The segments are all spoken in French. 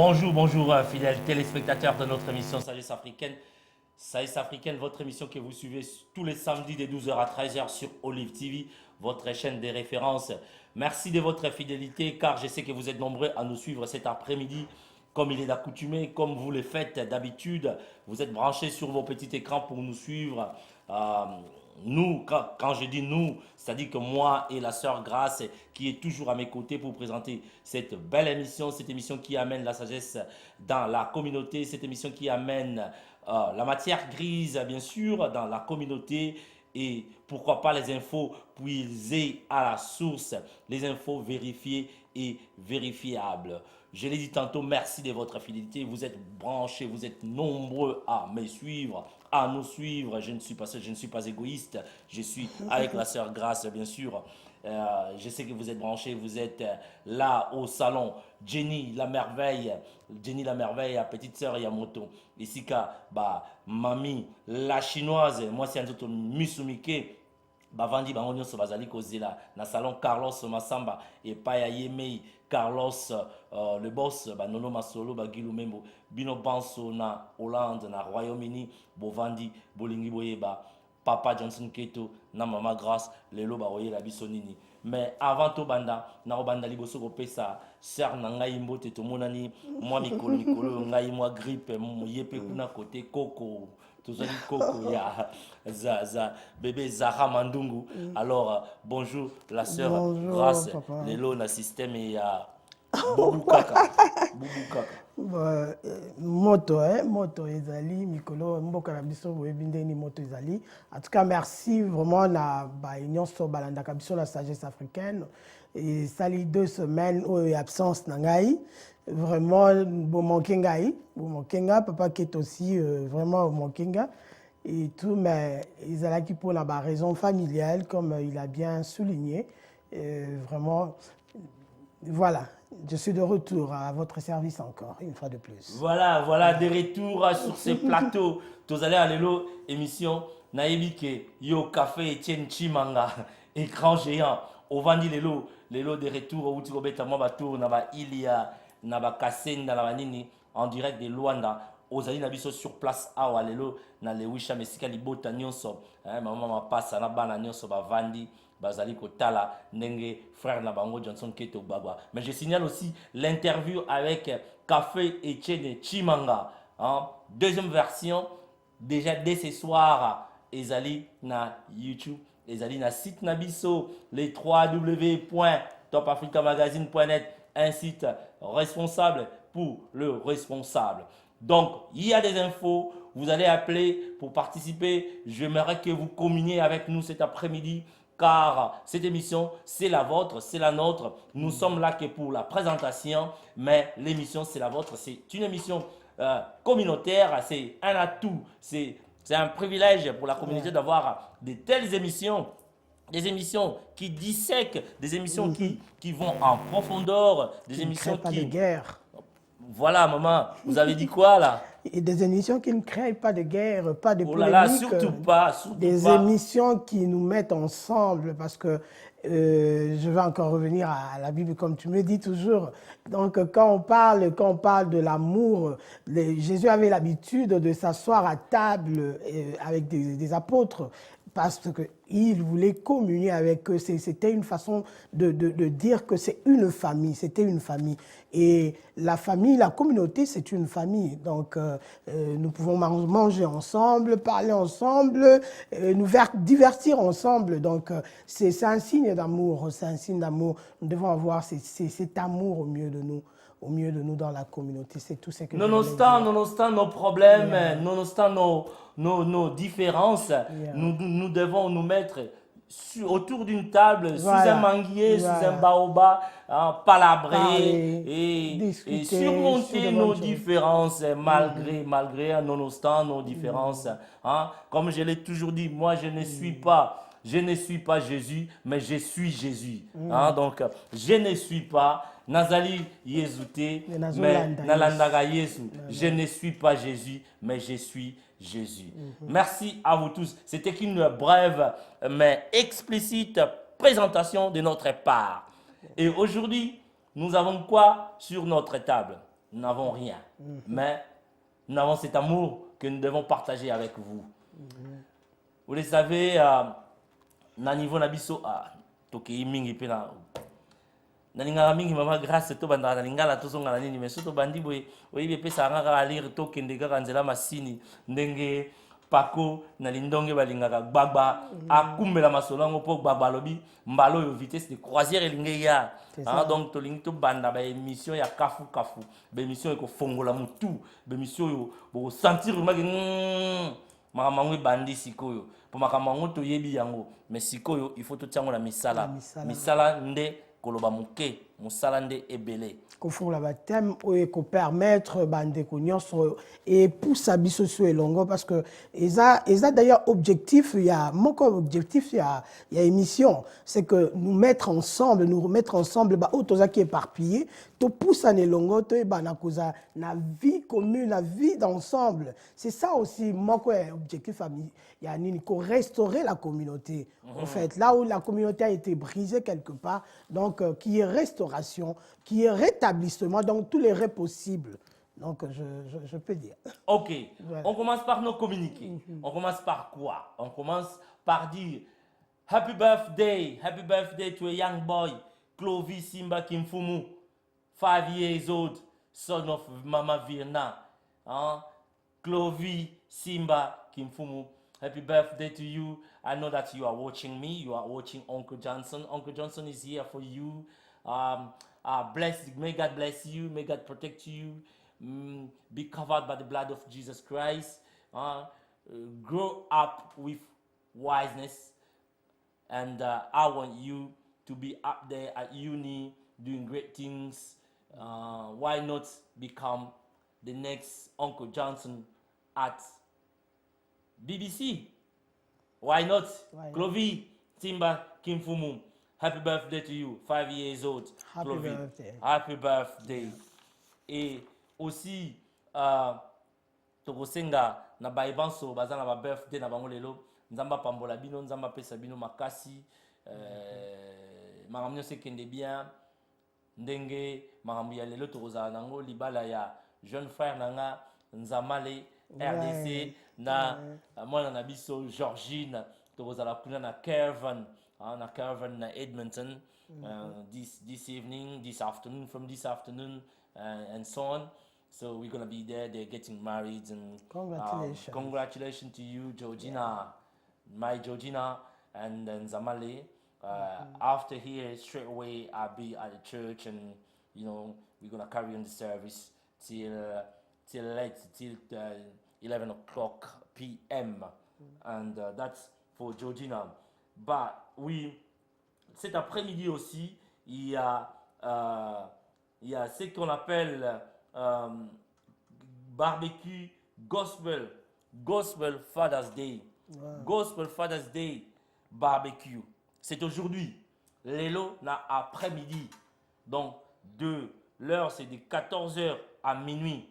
Bonjour, bonjour, fidèles téléspectateurs de notre émission Sagesse Africaine. Sagesse Africaine, votre émission que vous suivez tous les samedis de 12h à 13h sur Olive TV, votre chaîne des références. Merci de votre fidélité car je sais que vous êtes nombreux à nous suivre cet après-midi. Comme il est d'accoutumé, comme vous le faites d'habitude, vous êtes branchés sur vos petits écrans pour nous suivre. Euh, Nous, quand je dis nous, c'est-à-dire que moi et la sœur Grace qui est toujours à mes côtés pour présenter cette belle émission, cette émission qui amène la sagesse dans la communauté, cette émission qui amène la matière grise, bien sûr, dans la communauté et pourquoi pas les infos puisées à la source, les infos vérifiées et vérifiables. Je l'ai dit tantôt, merci de votre fidélité. Vous êtes branchés, vous êtes nombreux à me suivre, à nous suivre. Je ne suis pas seul, je ne suis pas égoïste. Je suis avec la sœur Grace, bien sûr. Je sais que vous êtes branchés, vous êtes là au salon. Jenny la merveille, la petite sœur Yamoto. Ici, bah, mamie, la chinoise, moi c'est un autre Misumike. Bavandi bango nyonso bazali kozela na salon Carlos Massamba et Paya Yemei Carlos le boss Nono Masolo Bagilu Membo bino banso na Hollande na Royaume-Uni bovandi bolingi boyeba Papa Johnson Keto na Mama Grace lelo baoyela biso nini. Mais avant to banda na obanda liboso kopesa sœur na ngai mbote to monani moi mikolo ngai moi grippe yepe kuna côté Coco tozali Coco ya bébé Zara Mandungu. Alors bonjour la sœur Bonjour, Grace papa. lelo na système ya Boubou Kaka. Boubou Kaka. Moto ezali mikolo mboka na biso boyebi ndeni moto ezali. En tout cas merci vraiment na ba nyonso balandaka biso la sagesse africaine et sali 2 semaines ou absence na ngai. Vraiment bon mankenga papa qui est aussi vraiment mankenga et tout mais ezalaki pour la raison familiale comme il a bien souligné. Vraiment voilà. Je suis de retour à votre service encore, une fois de plus. Voilà, de retour sur ce plateau. Tous allez à l'élo, émission, naïbike, yo, café, Etienne Chimanga, écran géant. Au Vandi l'élo de retour, au Outibobeta Mabato, Naba Ilia, Naba Kassen, Naba Nini, en direct de Luanda. Aux alliés nabiso sur place, à l'élo, na le Wisha Messika Libota Nyonso, maman passe, na bana Nyonso, ba Vandi. Bazali Kotala, Nenge, frère Nabango Johnson Keto Bagwa. Mais je signale aussi l'interview avec Café Etienne Chimanga. Hein? Deuxième version, déjà dès ce soir, Ezali na YouTube, Ezali na site Nabiso, les www.topafricamagazine.net, un site responsable pour le responsable. Donc, il y a des infos, vous allez appeler pour participer. J'aimerais que vous communiez avec nous cet après-midi. Car cette émission, c'est la vôtre, c'est la nôtre. Nous sommes là que pour la présentation, mais l'émission, c'est la vôtre. C'est une émission communautaire, c'est un atout, c'est un privilège pour la communauté d'avoir de telles émissions. Des émissions qui dissèquent, des émissions qui vont en profondeur, des émissions qui... Pas de guerre. Voilà, maman, vous avez dit quoi là? Et des émissions qui ne créent pas de guerre, pas de polémique. Oh là là, surtout pas. Des émissions qui nous mettent ensemble parce que je vais encore revenir à la Bible comme tu me dis toujours. Donc quand on parle de l'amour, Jésus avait l'habitude de s'asseoir à table avec des apôtres parce qu'il voulait communier avec eux. C'était une façon de dire que c'est une famille, c'était une famille. Et la famille, la communauté, c'est une famille. Donc, nous pouvons manger ensemble, parler ensemble, nous divertir ensemble. Donc, c'est un signe d'amour, c'est un signe d'amour. Nous devons avoir cet amour au milieu de nous dans la communauté. C'est tout ce que nonobstant nos problèmes, nonobstant nos différences, nous devons nous mettre autour d'une table, sous un manguier, sous un baobab, palabrer et surmonter nos différences malgré nonobstant nos différences. Comme je l'ai toujours dit, moi je ne suis pas Jésus, mais je suis Jésus. Donc je ne suis pas Nazali Yezouté, mais Nalandaga Yesu. Je ne suis pas Jésus, mais je suis Jésus. Merci à vous tous. C'était une brève mais explicite présentation de notre part. Et aujourd'hui, nous avons quoi sur notre table? nous n'avons rien. Mais nous avons cet amour que nous devons partager avec vous. Vous le savez, na niveau na biso, toki mingi pe na lingala mingi mama grâce to banda na lingala to zonga na nini mais soto bandi boye oyibe pe sa ngaka alire to kende kaka nzela masini ndenge pako na lindonge balingaka gbagba akumbela masolango po gbagba lobi mbalo yo vitesse de croisière elinge ya donc to lingi to banda ba émission ya kafu kafu ba émission ko fongola mutu ba émission yo bo sentir maki makamango bandi sikoyo po makamango to yebi yango mais sikoyo il faut to tiango na misala nde koloba muke musala nde ebele kofungola bateme oyo ekopermettre bandeko nyonso epusa biso so elongo parce que eza d'ailleurs objectif ya moko objectif ya émission c'est que nous remettre ensemble ba oyo tozaki éparpillé topusa na elongo toyebana koza na vie commune la vie d'ensemble c'est ça aussi moko ya objectif ya nini ko restaurer la communauté en fait là où la communauté a été brisée quelque part donc qui est restauration qui est rétablissement, donc tous les rêves possibles. Donc, je peux dire. Ok, ouais. On commence par nos communiqués. On commence par quoi? On commence par dire Happy birthday to a young boy, Clovis Simba Kimfumu, 5 years old, son of Mama Virna. Clovis Simba Kimfumu, happy birthday to you. I know that you are watching me, you are watching Uncle Johnson. Uncle Johnson is here for you. May God bless you, may God protect you, be covered by the blood of Jesus Christ, grow up with wiseness, and I want you to be up there at uni doing great things. Why not become the next Uncle Johnson at BBC? Why not? Clovis Simba Kimfumu. Happy birthday to you, 5 years old. Happy birthday. Happy birthday. Et aussi, tokosenga na baibanso bazana ba birthday na bango lelo. Nzamba pambola bino, nzamba pesa bino makasi. Makambo nyonso ekende bien. Ndenge makambo ya lelo tokozala nango libala ya jeune frère nanga Nzamale RDC na mwana na biso Georgine tokozala kuna na Kevin. Na Caravan na Edmonton this afternoon, and so on. So we're gonna be there. They're getting married, and congratulations to you, Georgina, my Georgina, and then Zamale. After here, straight away, I'll be at the church, and we're gonna carry on the service till 11 o'clock p.m. And that's for Georgina. Bah oui, cet après-midi aussi, il y a ce qu'on appelle barbecue gospel Father's Day. Wow. Gospel Father's Day barbecue. C'est aujourd'hui, l'élo na après-midi. Donc l'heure c'est de 14h à minuit.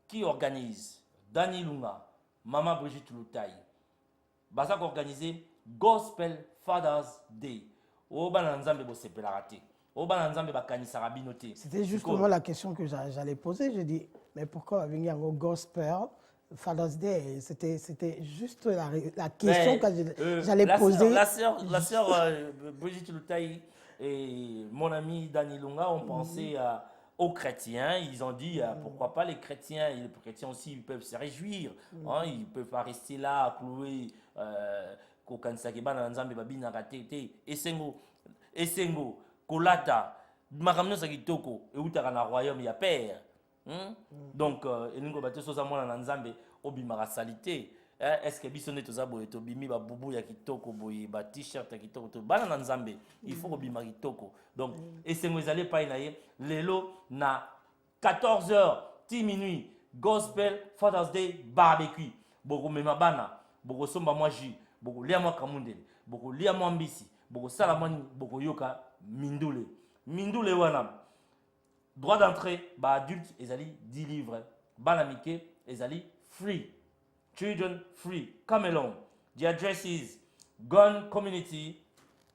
Qui organise? Dani Lunga, Maman Brigitte Loutaï. Bazak organisé Gospel Father's Day. C'était justement la question que j'allais poser. Je dis, mais pourquoi venir en Gospel Father's Day? C'était juste la question que j'allais poser. La sœur Brigitte Loutaï et mon ami Dani Lunga ont pensé aux chrétiens. Ils ont dit, pourquoi pas les chrétiens? Les chrétiens aussi, ils peuvent se réjouir. Ils ne peuvent pas rester là à clouer. Kokansaki bana nzambe babina katete esengo kolata makamno sakitoko eutaka na royaume ya père donc elingo bato soza mwana na nzambe obimaka salite est-ce que biso neto za boye to bimi ba bubu ya kitoko boye ba t-shirt ya kitoko to bana na nzambe il faut obima kitoko donc esengo ezali pa na ye lelo na 14h 10 minuit gospel Father's Day barbecue boko mema bana boko somba moi jus boko lia mwa kamundele boko lia mwa mbisi boko sala mwa boko yoka mindule wana droit d'entrée ba adulte ezali 10 livres bana mike ezali free children free come along. The address is Gun Community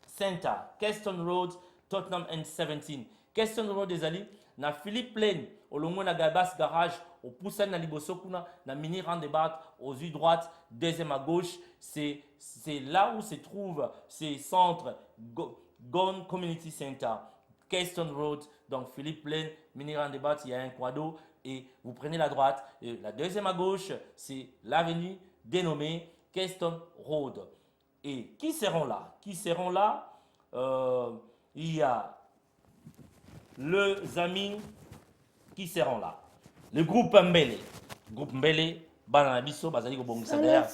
Center, Keston Road, Tottenham and 17. Keston Road ezali na Philippe Lane au longo na Gabas Garage au Poussin na liboso kuna na mini roundabout aux yeux droite, deuxième à gauche, c'est là où se trouve ces centres Gone Community Center, Keystone Road, donc Philippe Lane, mini roundabout, il y a un quado et vous prenez la droite. Et la deuxième à gauche, c'est l'avenue dénommée Keystone Road. Et qui seront là? Qui seront là? Il y a les amis qui seront là. Le groupe Mbele. Groupe Mbele, Bananabiso, Bazali Bongisa d'ailleurs.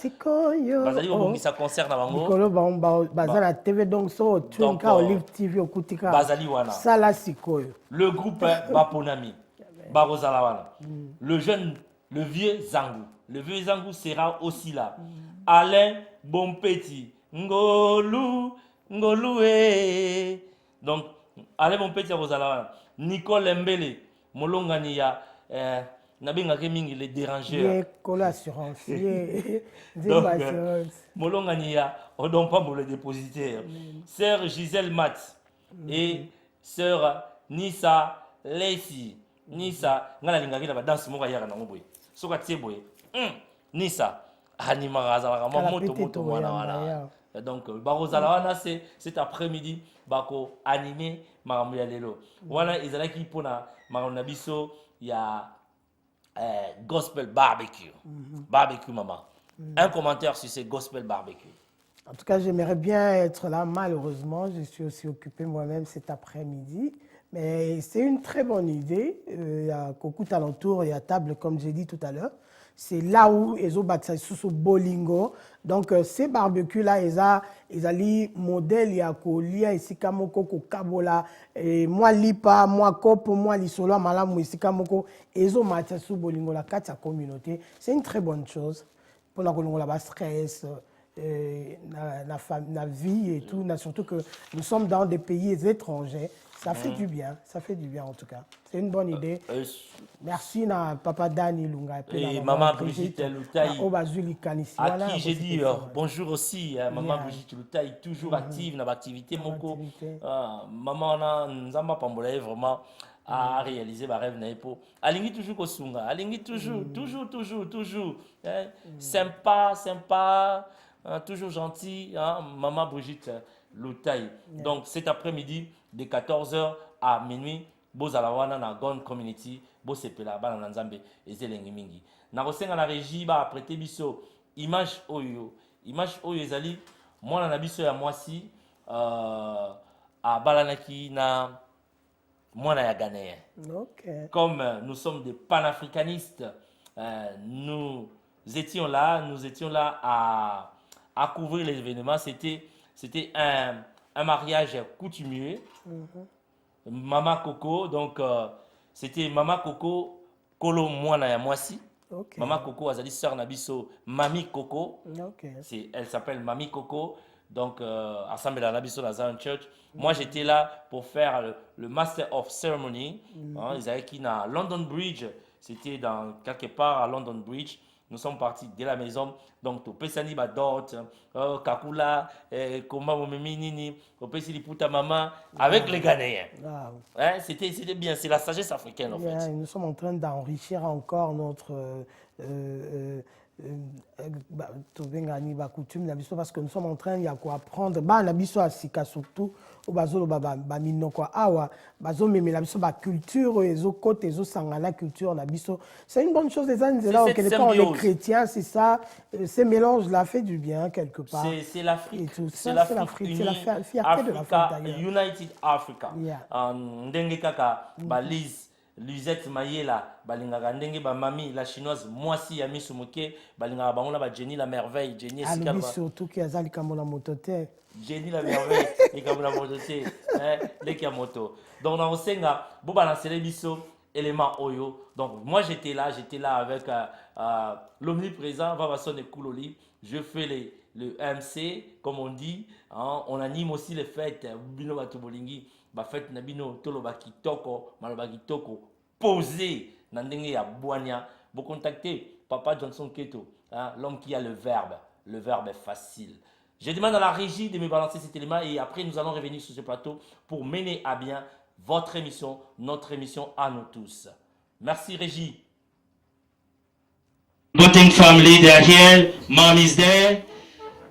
Bazali Bongisa concert na bango. Bazala TV donc so Twinka Olive TV okutika. Bazali wana. Sala sikoyo. Le groupe Baponami. Barozala wana. Le vieux Zangou. Le vieux Zangou sera aussi là. Alain Bonpetit. Ngolu, Ngolou. Donc, Alain Bonpetit Barozala wana. Nicole Mbele. Molongani ya nabengaki mingi les dérangeurs. Colo assurance. Donc, molongani ya odon pas pour le dépositaire. Sœur Gisèle Mat et sœur Nissa Lacey. Nissa ngala lingaki na ba danse moko yaka na ngoboy. Soka tie boy. Nissa anima razala ka moto wana wana. Donc barozala wana c'est cet après-midi bako animé makambo ya lelo. Wana ezalaki pona makambo na biso ya gospel barbecue. Barbecue maman. Un commentaire sur ces gospel barbecue. En tout cas, j'aimerais bien être là. Malheureusement, je suis aussi occupé moi-même cet après-midi. Mais c'est une très bonne idée. Il y a beaucoup d'alentours, il y a table, comme j'ai dit tout à l'heure. C'est là où ils ont bâti sous bolingo. Donc, ces barbecues-là, ils ont modèle, il y a colia, ici, kamoko, kabola, moi, lipa, moi, kopo, moi, lisolo, malamou, ici, kamoko. Ils ont bâti sous bolingo, la carte, communauté. C'est une très bonne chose. Pour la base stress, la vie et tout. Surtout que nous sommes dans des pays étrangers. Ça fait du bien, ça fait du bien en tout cas. C'est une bonne idée. Merci à Papa Dani Lunga et Maman Brigitte Loutaï, à qui j'ai dit bonjour aussi. Maman Brigitte Loutaï, toujours active dans l'activité. Maman Nzamba Pambola vraiment à réaliser ma rêve pour Alingi toujours Kosunga, Alingi toujours sympa, toujours gentil, Maman Brigitte Loutaï. Donc cet après-midi de 14h à minuit, bozalawana na Gone Community, bosepela bana nzambe ezelengi mingi. Na kosenga na régie ba prêter biso image oyo ezali mwana na biso ya mwasi a balanaki na mwana ya Ghanéen. Okay. Comme nous sommes des panafricanistes, nous étions là à couvrir les événements. C'était un mariage coutumier. Mama Coco, donc c'était Mama Coco Kolo Mwana ya Mwasi. Okay. Mama Coco azali sœur Nabiso Mami Coco. Okay. Elle s'appelle Mami Coco. Donc ensemble à Nabiso dans un church. Moi j'étais là pour faire le Master of Ceremony. Ils avaient qui na London Bridge. C'était dans quelque part à London Bridge. Nous sommes partis de la maison. Donc, tu peux s'en aller, Kakula, Koma Momeminini, tu peux s'y puta maman avec les Ghanéens. Hein, c'était bien, c'est la sagesse africaine en fait. Nous sommes en train d'enrichir encore notre coutume parce que nous sommes en train d'apprendre. Surtout au bazolo bamino kwa awa bazo meme la biso ba culture ezo côté ezo sangana culture na biso. C'est une bonne chose des années là au Québec on est chrétiens, c'est ça, ces mélanges là fait du bien quelque part. C'est l'Afrique. C'est l'Afrique, c'est la fierté de l'Afrique d'ailleurs. United Africa. Ndenge kaka balise Lisette Mayela, balingaka ndenge ba mami la chinoise Mwasi ya misu moke, balingaka bango na ba Jenny la merveille, Jenny Sikala. Surtout qui azali kamona motote. Jenny la merveille, et kamona motote, leki ya moto. Donc na osenga bo balancer biso élément oyo. Donc moi j'étais là avec l'omniprésent Vavason et Kouloli. Je fais le MC comme on dit, on anime aussi les fêtes bino batubolingi. Ba fête na bino toloba kitoko maloba kitoko posé na ndenge ya bwania vous contactez Papa Johnson Keto, l'homme qui a le verbe est facile. Je demande à la régie de me balancer cet élément et après nous allons revenir sur ce plateau pour mener à bien votre émission, notre émission à nous tous. Merci Régie. Voting family, they're here. Mom is there.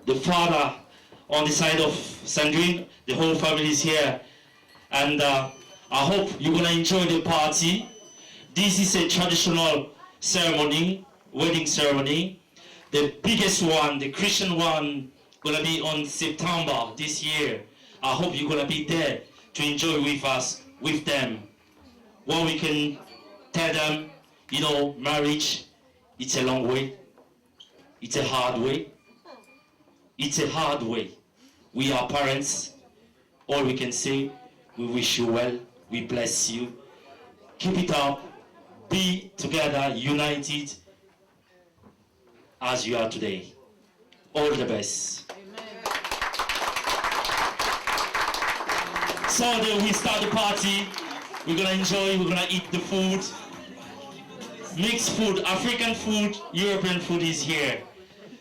The father on the side of Sandrine. The whole family is here. And I hope you're going to enjoy the party. This is a traditional ceremony, wedding ceremony. The biggest one, the Christian one, gonna be on September this year. I hope you're gonna be there to enjoy with us, with them. Well, we can tell them, you know, marriage, it's a long way. It's a hard way. It's a hard way. We are parents. All we can say, we wish you well. We bless you. Keep it up. Be together, united, as you are today. All the best. So then we start the party. We're gonna enjoy, we're gonna eat the food. Mixed food, African food, European food is here.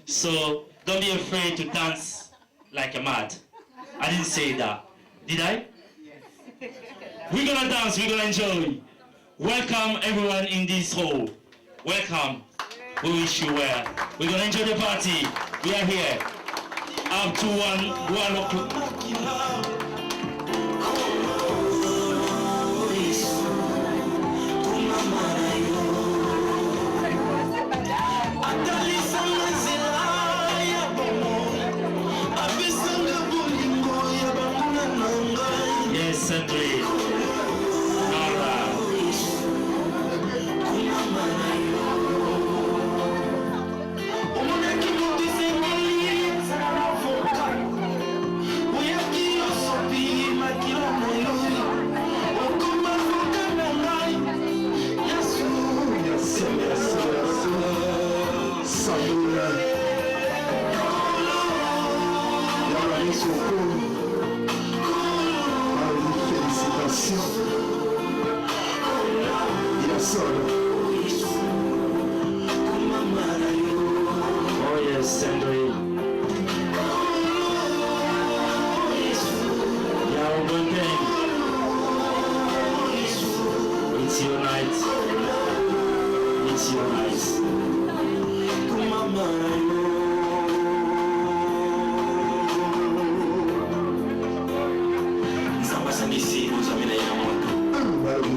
So don't be afraid to dance like a mad. I didn't say that. Did I? We're gonna dance, we're gonna enjoy. Welcome everyone in this hall. Welcome. We wish you well. We're gonna enjoy the party. We are here up to 1 o'clock. Yes, Sandrine. All right. Oh yes, Sandrine. Yeah, one thing. It's your night. It's your night.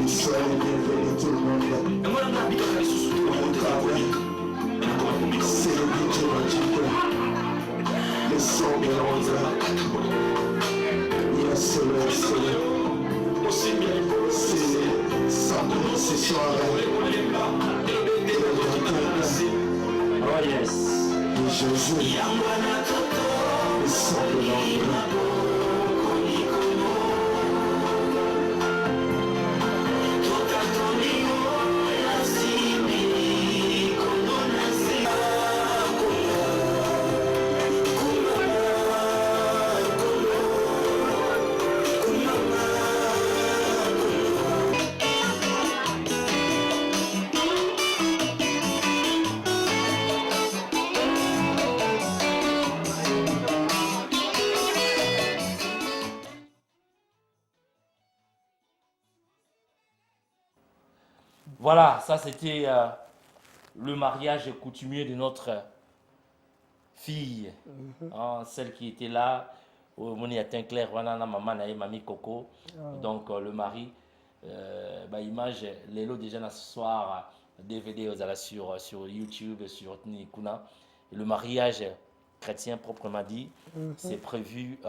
Soyez bienvenus tout le monde. C'est le DJ Magique. Le son de Londres. Yes, c'est samedi, ce soir. Oh yes. Et Jésus. Le son de Londres. Voilà, ça c'était le mariage coutumier de notre fille, hein, celle qui était là, au Moni Claire, voilà, maman, mamie Coco. Donc le mari, image, les lots déjà ce soir, DVD sur YouTube, sur Nikuna. Et le mariage chrétien proprement dit, c'est prévu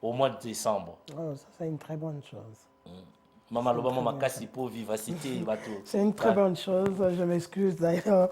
au mois de décembre. Oh, ça c'est une très bonne chose. Maman Lobama Makasi pour vivacité. C'est une très bonne chose. Je m'excuse d'ailleurs.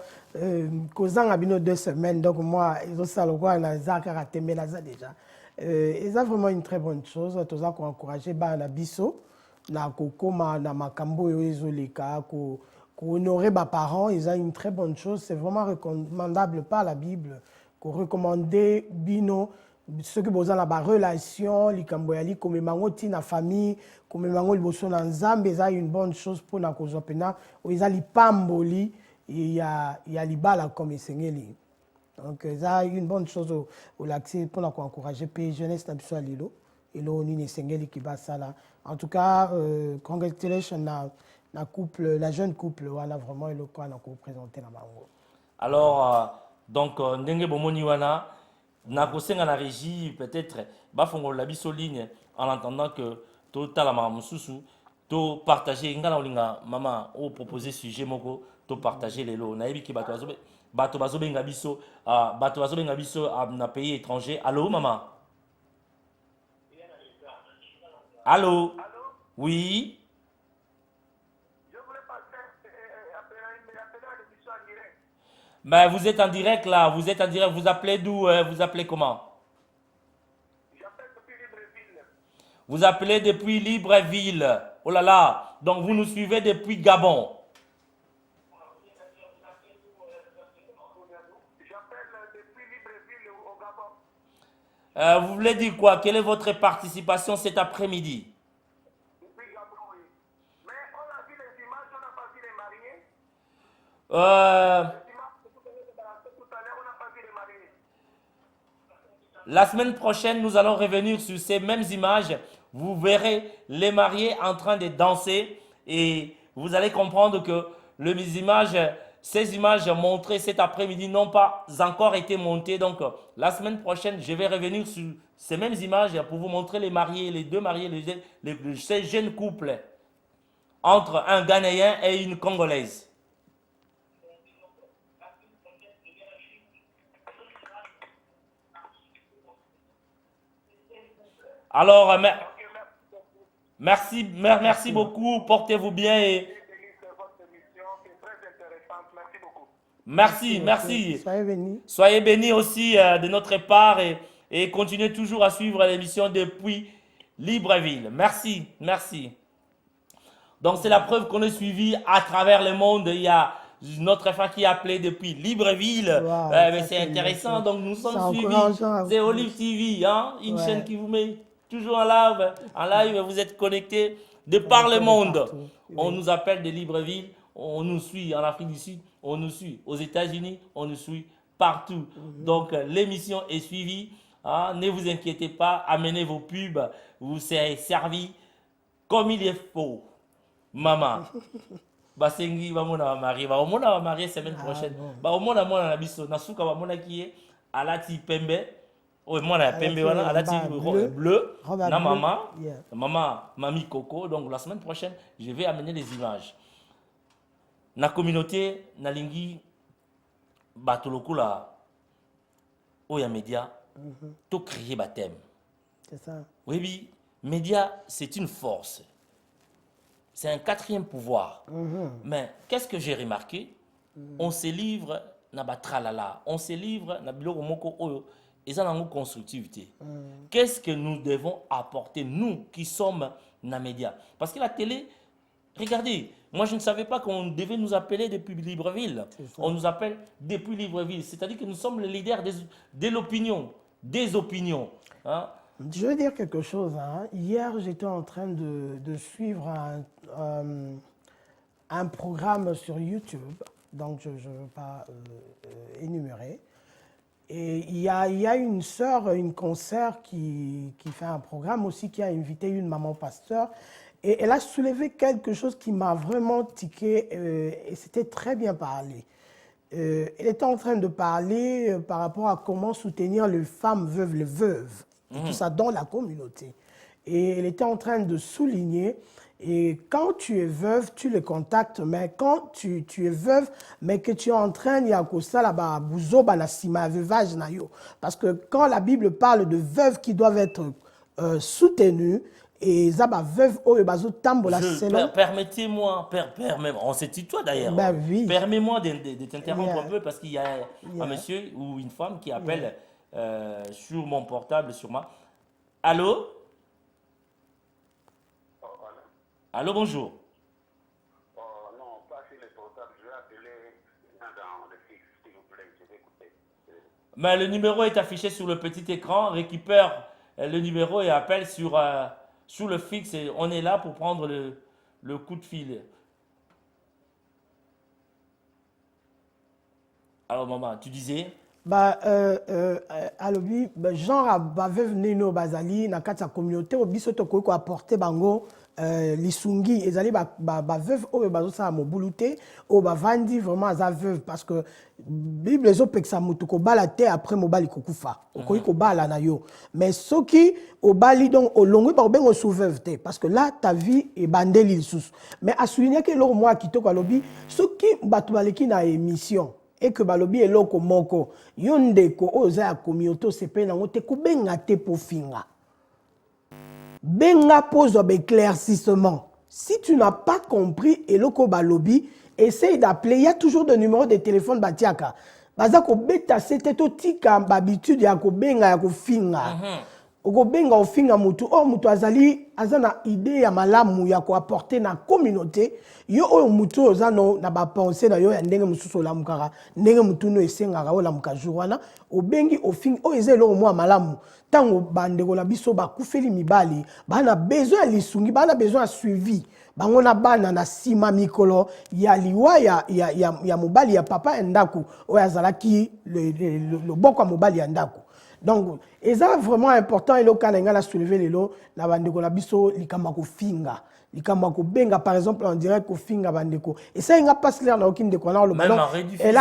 Causant à 2 semaines, donc moi, ils ont ça le quoi, ils ont karaté, mais là déjà. Ils ont vraiment une très bonne chose. Tous ça qu'on encouragé, bah na biso, na kokoma, na makambo yo les cas, qu'on honorer bah parents, ils ont une très bonne chose. C'est vraiment recommandable par la Bible, qu'on recommandait bino. Ceux qui ont la relation, les Camboyali, comme les na famille, comme les bosso na nzambe, ça une bonne chose pour na cause pena. Ils ont les pamboli, il y a les balles comme les seigneurs. Donc ça une bonne chose au laxé pour encourager les jeunesse na biso lilo. et l'ONU Nesengeli qui bat ça là. En tout cas, congratulations la jeune couple, voilà, vraiment, et le quoi, on a présenté la mango. Alors, donc, ndenge bomoni wana, na kosenga na régie, peut-être, bafongo la biso ligne, en entendant que to talama mususu, to partager, ngala olinga, maman, o proposer sujet moko, to partager les lots. Na yebi ki bato bazobenga biso, na pays étranger. Allô, maman? Allô? Oui? Je voulais passer appeler à l'émission en direct. Ben, vous êtes en direct là, vous êtes en direct, vous appelez d'où, vous appelez comment? J'appelle depuis Libreville. Vous appelez depuis Libreville. Oh là là, donc vous nous suivez depuis Gabon. J'appelle depuis Libreville au Gabon. Vous voulez dire quoi? Quelle est votre participation cet après-midi? Depuis Gabon, oui. Mais on a vu les images, on n'a pas vu les mariés. Les images que vous avez balancées tout à l'heure, on n'a pas vu les mariés. La semaine prochaine, nous allons revenir sur ces mêmes images. Vous verrez les mariés en train de danser et vous allez comprendre que ces images montrées cet après-midi n'ont pas encore été montées. Donc, la semaine prochaine, je vais revenir sur ces mêmes images pour vous montrer les mariés, les deux mariés, ces jeunes couples entre un Ghanéen et une Congolaise. Alors, merci beaucoup, portez-vous bien et Votre émission qui est très intéressante. Merci beaucoup. merci. Soyez bénis. Soyez bénis aussi de notre part et continuez toujours à suivre l'émission depuis Libreville. Merci. Donc c'est la preuve qu'on est suivi à travers le monde. Il y a notre frère qui a appelé depuis Libreville. Wow, Mais ça, c'est intéressant, donc nous sommes c'est suivis. encourageant. C'est Olive TV, hein? Une Ouais. chaîne qui vous met toujours en live, vous êtes connectés de par le monde. Partout. On nous appelle de Libreville, on nous suit en Afrique du Sud, on nous suit aux États-Unis, on nous suit partout. Donc l'émission est suivie. Hein? Ne vous inquiétez pas, amenez vos pubs, vous serez servis comme il est faux. Maman. Basengi bamona va marier semaine prochaine. Ba omona mona na biso na suka bamona ki alati pembe. Oh mona pembe wana alati bleu na maman. Yeah. Maman Mami Coco. Donc la semaine prochaine, je vais amener les images. Na communauté na lingi batolokula oya média to créer baptême. C'est ça. Oui, média c'est une force. C'est un quatrième pouvoir. Mais qu'est-ce que j'ai remarqué? On se livre na batralala, on se livre na biloko moko oyo eza nango constructivité. Qu'est-ce que nous devons apporter, nous qui sommes na média? Parce que la télé, regardez, moi je ne savais pas qu'on devait nous appeler depuis Libreville. On nous appelle depuis Libreville. C'est-à-dire que nous sommes les leaders de l'opinion, des opinions. Hein? Je veux dire quelque chose. Hein. Hier, j'étais en train de suivre un programme sur YouTube, donc je ne veux pas énumérer. Et il y a une sœur, une consoeur qui fait un programme aussi, qui a invité une maman pasteur. Et elle a soulevé quelque chose qui m'a vraiment tiqué et c'était très bien parlé. Elle était en train de parler par rapport à comment soutenir les femmes veuves, les veuves. Et tout ça dans la communauté. Et elle était en train de souligner, et quand tu es veuve, tu les contactes, mais quand tu es veuve, mais que tu es en train de parce que quand la Bible parle de veuves qui doivent être soutenues, et zaba veuve tambola selon. Permettez-moi, on se tutoie d'ailleurs. Ben oui. Permets-moi de t'interrompre Yeah. un peu parce qu'il y a un monsieur ou une femme qui appelle sur mon portable, sur moi. Allô? Allô, bonjour. Non, pas sur les portables. Je vais appeler dans le fixe, s'il vous plaît. Je vais écouter. Mais le numéro est affiché sur le petit écran. Récupère le numéro et appelle sur le fixe. Et on est là pour prendre le coup de fil. Alors, maman, tu disais? alobi genre baveuve neno bazali na kati ya communauté obiso tokoki koapporte bango lisungi ezali baveuve oyo bazosala mobulu te oyo bavandi vraiment aza veuve parce que bible ezopekisa motu kobala te après mobali kokufa okoki kobala na yo mais soki obali donc olongwi bakobenga osu veuve te parce que là ta vie ebandeli lisusu mais asoulignaki eloko moko ya kitoko alobi soki bato baleki na émission et que balobi eloko moko yo ndeko oyo oza ya communauté osepeli nango te kobenga te po finga benga pose d'éclaircissement. Si tu n'as pas compris eloko balobi, essaye d'appeler. Il y a toujours des numéros de téléphone batiaka. Bazako beta c'était to tika habitude ya ko benga ya ko finga. Oko benga o finga mutu o mutu azali azana idée ya malamu ya ko apporter na communauté. Yo o mutu ozano na ba penser na yo ya ndenge mususu la mukara. Ndenge mutu no esengaka o la mukajuwana o bengi o finga o ezelo mo malamu. Tango bandeko na biso bakufeli mibali bana besoin ya lisungi bana besoin ya suivi bango na bana na sima mikolo ya liwa ya mobali ya papa ndako oyo azalaki loboko ya mobali ya ndako donc eza vraiment important eloka na nga na soulever lelo na bandeko na biso likamba kofinga likamba kobenga par exemple en direct kofinga bandeko et ça inga passe l'air na aucune ndeko na lo même en rediffusé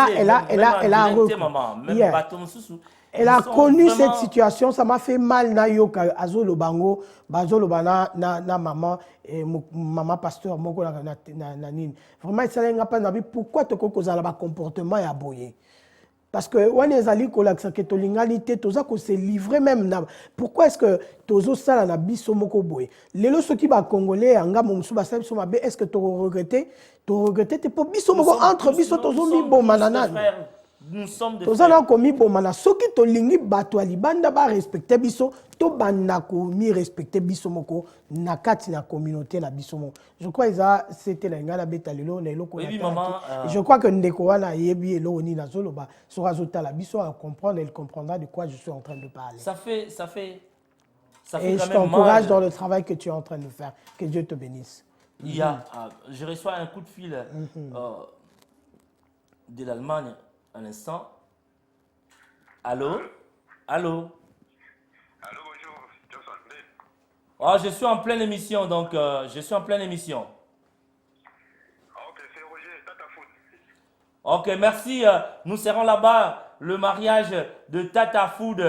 elle a connu cette situation, ça m'a fait mal na yo azolo bango, bazolo bana na maman et maman pasteur moko na nini. Vraiment ça n'a pas nabi pourquoi te kokozala ba comportement ya boye. Parce que on ezali ko laksa ke to lingalité toza ko se livrer même na pourquoi est-ce que tozo sala na biso moko boye. Lelo soki ba congolais anga momusu ba sabi so mabe est-ce que to regretter te po biso moko entre biso tozo mi bo manana. Nous sommes des frères. Komi bomana soki to lingi bato libanda ba respecter biso to banda ko mi respecter biso moko na kati na communauté na biso moko. Je crois ça c'était la ngala betalelo na eloko na. Oui maman. Je crois que ndeko wana yebi elo ni na zoloba sera zota la biso à comprendre elle comprendra de quoi je suis en train de parler. Ça fait et je t'encourage dans le travail que tu es en train de faire. Que Dieu te bénisse. Il y a je reçois un coup de fil de l'Allemagne. Un instant. Allô? Allô? Allô, bonjour, Johnson. Oh, je suis en pleine émission, donc je suis en pleine émission. Ok, c'est Roger, Tata Food. Ok, merci. Nous serons là-bas, le mariage de Tata Food.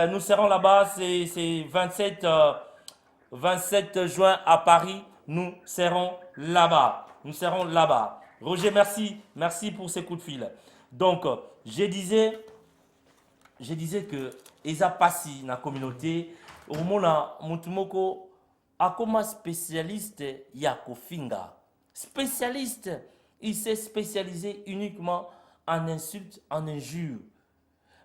Nous serons là-bas, c'est 27 juin à Paris. Nous serons là-bas. Nous serons là-bas. Roger, merci. Merci pour ces coups de fil. Donc, je disais que Eza Passi dans la communauté, au moment où Moutumoko a comme spécialiste Yako Finga. Spécialiste, il s'est spécialisé uniquement en insultes, en injures.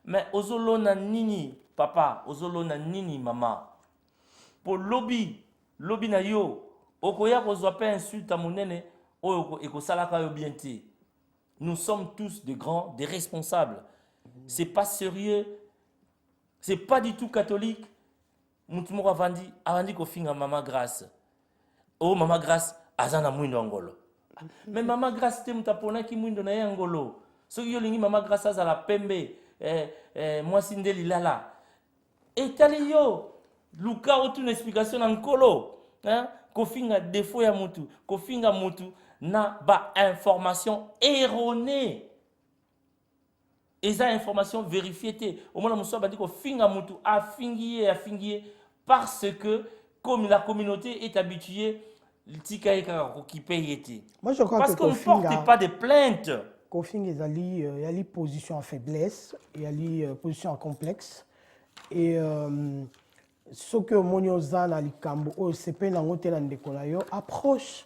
Mais Ozolo na nini, papa, Ozolo na nini, maman. Pour lobby na yo, okoya kozwape insulte à monene, o ekosalaka yo bienti. Nous sommes tous des grands, des responsables. C'est pas sérieux. C'est pas du tout catholique. Moutumoko avandi ko finga Mama Grace. Oh Mama Grace azana mwindo angolo. Mais Mama Grace te mutapona ki mwindo na ye angolo. Soki yo lingi Mama Grace azala pembe mwasi ndeli lala. Etali yo luka aucune explication na nkolo. Hein? Ko finga défaut ya mutu, ko finga mutu na ba information erronée. Et ça information vérifiée. Au moment où nous sommes dit que finga mutu a fingié parce que comme la communauté est habituée, moi je crois parce qu'on ne porte pas de plainte. Kofinga il y a les positions en faiblesse, il y a les positions en complexe et ce que monioza na likambo o sepe na ngote na ndeko na yo approche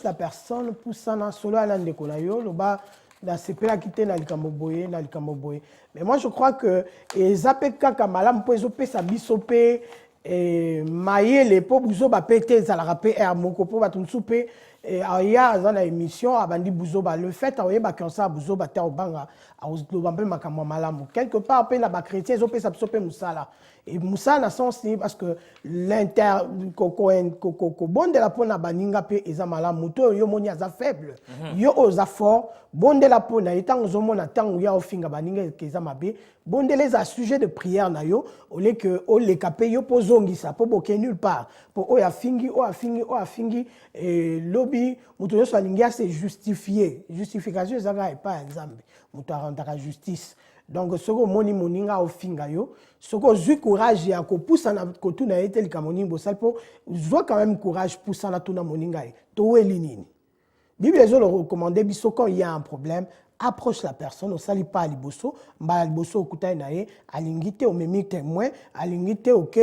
la personne pour ça na solo ala ndeko na yo loba na sepe la kite na likambo boye mais moi je crois que ezape kaka malamu po ezopesa biso pe mayele po buzo ba pete ezalaka pe moko po bato mosusu pe et il y a une émission à Bandi Bouzoba. Le fait, il y a un Bouzoba, quelque part, il y a des chrétiens, ils ont Moussala. Et Moussa, dans le sens, parce que l'inter, bon de la peau na baninga pe ezamala moto yo moni aza faible, yo oza fort, bon de la peau na etant ozomona tango ya ofinga baninga kezamabe, bon de les a sujet de prière na yo, au lieu que o le capé yo pozongisa, po boke nulle part, po o ya fingi, et lobby, moto yo swalingia c'est justifié, justification ezanga et pas nzambe, moto arantaka justice. Donc, ce que moni moninga au finga yo, ce que j'ai courage ya ko poussa na kotu na été lika moninga bosal po, j'ai quand même courage poussa na tuna moninga to elinini. Bible les le recommander biso quand il y a un problème, approche la personne, on sali pas liboso, mba liboso okuta na ye, alingité au memi témoin, alingité OK,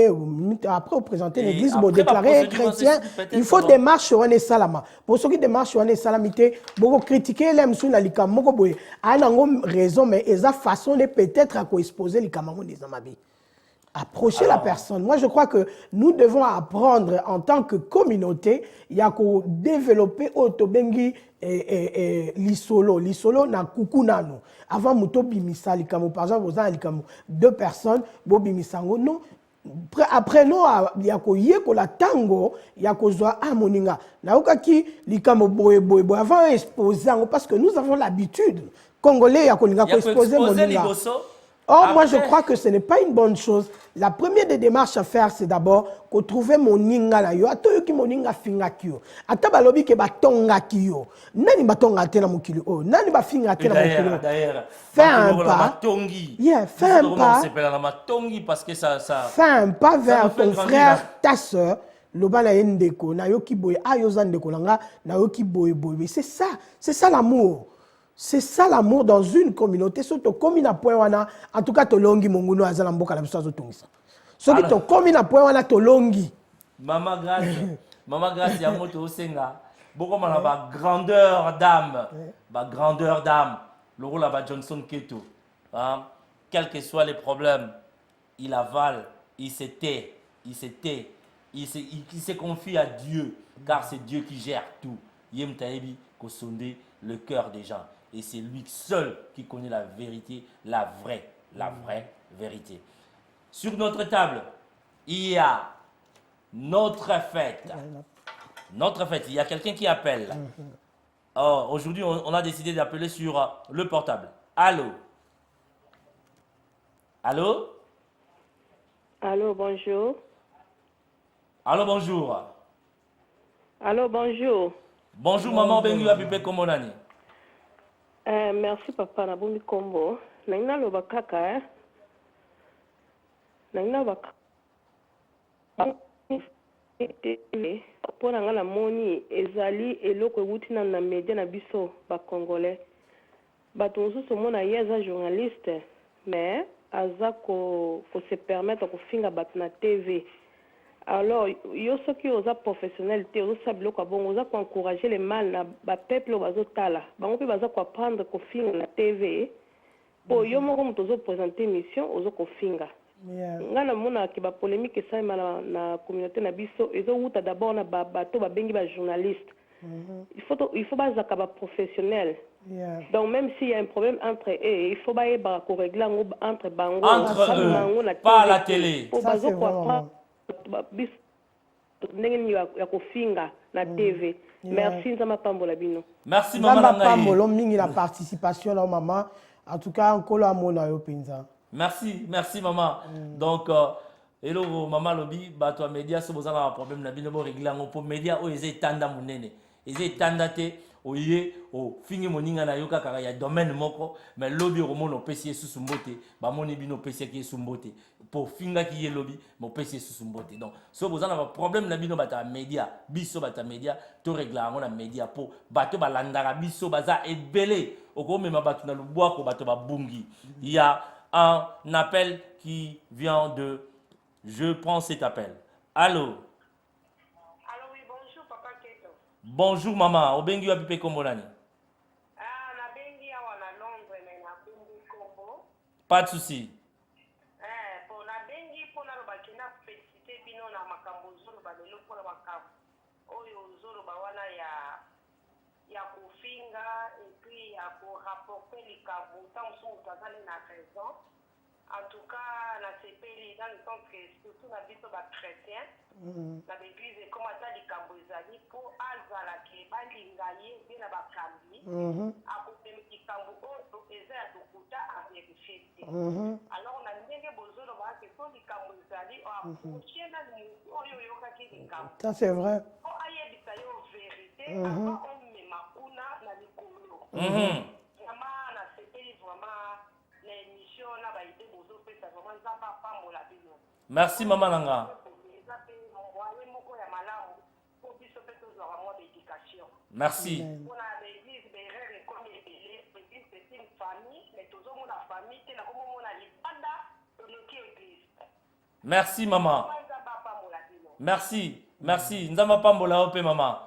après au présenter l'église pour déclarer chrétien, il faut démarche on est salama. Pour ceux qui démarche on est salamité, beaucoup critiquer l'aime sous na lika moko boye, a nango raison mais eza façon de peut-être à co-exposer lika mango des amabi. Approcher la personne. Moi, je crois que nous devons apprendre en tant que communauté, il y a qu'à développer autobengi l'isolo. L'isolo na kukunano. Avant muto bimisa likamo, par exemple, vous avez deux personnes, bo bimisango, non. Après nous, il y a qu'à la tango, il y a qu'à moninga. Na okaki likamo boye. Avant exposer, parce que nous avons l'habitude. Congolais, il y a qu'à exposer moninga. Or, moi, je crois que ce n'est pas une bonne chose. La première des démarches à faire, c'est d'abord que trouver mon ninga là yo. Atoyo ki mon ninga finga kyo. Ataba lobi ke batonga kyo. Nani batonga tena mukili o. Nani ba finga tena mukili. D'ailleurs, fais un pas. Yeah, fais un pas. Parce que ça. Fais un pas vers ton frère, ta soeur. Loba na yendeko na yo ki boy ayo zandeko langa na yo ki boy. C'est ça l'amour. C'est ça l'amour dans une communauté. Surtout comme na point wana, en tout cas to longi monguno azala mboka la biso tongisa. Soki to comme na point wana to longi. Mama grâce ya moto osenga. Boko mana ba grandeur d'âme. Le rôle à Johnson Keto. Hein? Quels que soient les problèmes, il avale, il se tait, il se confie à Dieu, car c'est Dieu qui gère tout. Yem taebi ko sonde le cœur des gens. Et c'est lui seul qui connaît la vérité, la vraie vérité. Sur notre table, il y a notre fête. Il y a quelqu'un qui appelle. Oh, aujourd'hui, on a décidé d'appeler sur le portable. Allô? Allô? Allô, bonjour. Allô, bonjour. Allô, bonjour. Bonjour, maman Bengu Abipé Komonani. Merci, papa. Nabomi Kombo. Naina loba kaka, Naina loba kaka. Pour la moni, ezali eloko wuti na media na biso ba congolais. Batonzo so mona yeza journaliste, mais aza ko se permettre ko finga bat na TV. Alors, yo soki oza professionnel te ozo sabilo kwa bongo oza ko encourager les mal na ba peuple bazo tala. Bango pe baza ko apprendre ko finga na TV. Po yo moko muto zo présenter émission ozo ko finga. Ngana mona ki ba polémique ça na communauté na biso ezo wuta d'abord na bato ba bengi ba journaliste. Il faut bazaka ba professionnel. Donc même s'il y a un problème entre eux, il faut ba yeba ko régler entre bango entre eux, pas à la télé. Ça c'est vraiment na TV. Merci nzama pambola bino. Merci maman pambolo mingi la participation là maman. En tout cas encore amona yo penza. Merci maman. Donc hello maman lobi bato média so bozana un problème na bino bo régler ngo pour média o eze tanda munene. Eze tanda te oye o fingi moninga na yoka kaka ya domaine moko mais lobi o mono pesi sous mbote ba moni bino pesi ki sous mbote pour finga ki ye lobi mo pesi sous mbote. Donc so bozana un problème na bino bata média biso bata média to régler ngo na média pour bato balandaka biso baza ebele oko mema bato na lubwa ko bato babungi. Il y a un appel qui vient de... Je prends cet appel. Allô? Allô, oui, bonjour, papa Keto. Bonjour, maman. Obengi wa pipe kombolani. Na bengi awa na Londres, mais na bengi Kombo. Pas de souci. Pour na bengi, pour na lobaki na félicité bino na makambo zolo ba lelo pour la makambo. Oyo zolo ba wana benga et puis à rapporter les cabos, tant que vous avez la raison. En tout cas, na sepeli dans le sens que surtout na biso ba chrétien, na l'église comme ça les cabos ezali pour azala ke balinga ye bien na bakambi. Akopema kikambo oyo eza ya lokuta a vérifier. Alors on a ndenge bozolo ba ke so likambo ezali approcher na oyo yokaki likambo. Ça c'est vrai. O ayebisa yo vérité, avant on mema kuna na likolo. Vraiment na sepeli vraiment l'émission na ba ide bozo pesa vraiment za ba pambola bino. Merci maman Nanga. Merci. Merci maman. Merci. Merci. Nzamba pambola ope maman.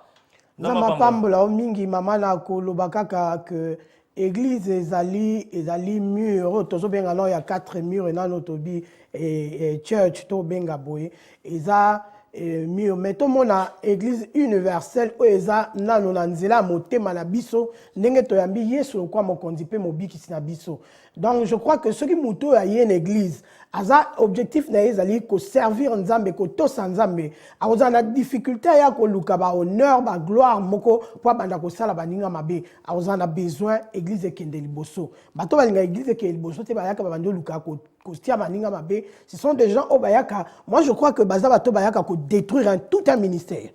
Nzamba pambola o mingi mama na koloba kaka que église ezali mur tozo benga no ya 4 murs na notobi et church to benga boye eza mur mais to mona église universelle o eza nano na nzela motema na biso ndenge toyambi Yesu kwa mokonzi pe mobikisi na biso. Donc je crois que ce qui muto ya une église aza objectif na ezali ko servir nzambe ko tosa nzambe aza na difficulté ya ko luka ba honneur ba gloire moko po banda ko sala baninga mabe aza na besoin église ekende liboso bato balinga église ekende liboso te bayaka bando luka ko tia baninga mabe. Ce sont des gens au bayaka. Moi je crois que baza bato bayaka ko détruire tout un ministère.